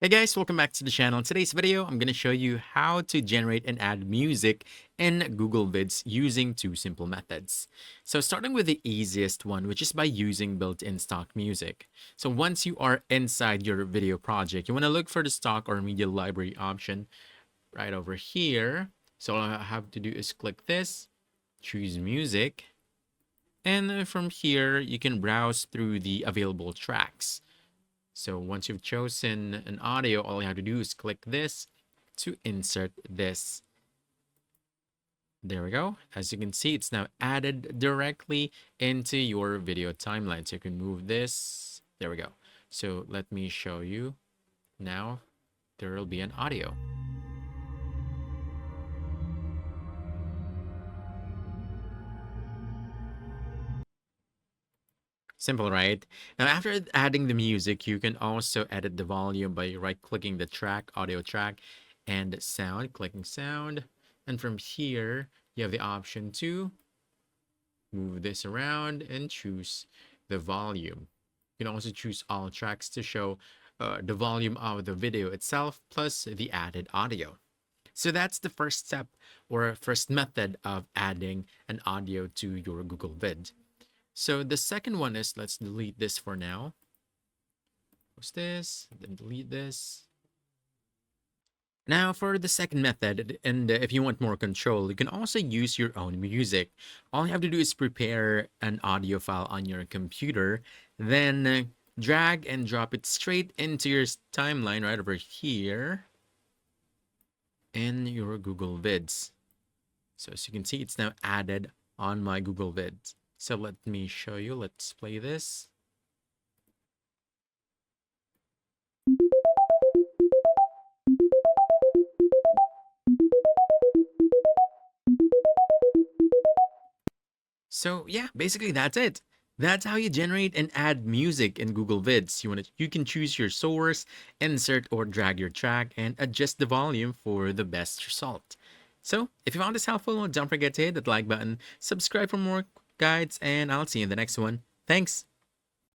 Hey guys, welcome back to the channel. In today's video, I'm going to show you how to generate and add music in Google Vids using two simple methods. So starting with the easiest one, which is by using built-in stock music. So once you are inside your video project, you want to look for the stock or media library option right over here. So all I have to do is click this, choose music, and from here, you can browse through the available tracks. So once you've chosen an audio, all you have to do is click this to insert this. There we go. As you can see, it's now added directly into your video timeline. So you can move this. There we go. So let me show you. Now there will be an audio. Simple, right? Now, after adding the music, you can also edit the volume by right-clicking the track, audio track, and sound, clicking sound. And from here, you have the option to move this around and choose the volume. You can also choose all tracks to show the volume of the video itself, plus the added audio. So that's the first step or first method of adding an audio to your Google Vid. So the second one is, let's delete this for now. What's this? Then delete this. Now for the second method, and if you want more control, you can also use your own music. All you have to do is prepare an audio file on your computer, then drag and drop it straight into your timeline right over here in your Google Vids. So as you can see, it's now added on my Google Vids. So let me show you. Let's play this. So yeah, basically that's it. That's how you generate and add music in Google Vids. You can choose your source, insert or drag your track, and adjust the volume for the best result. So if you found this helpful, don't forget to hit that like button, subscribe for more guides, and I'll see you in the next one. Thanks.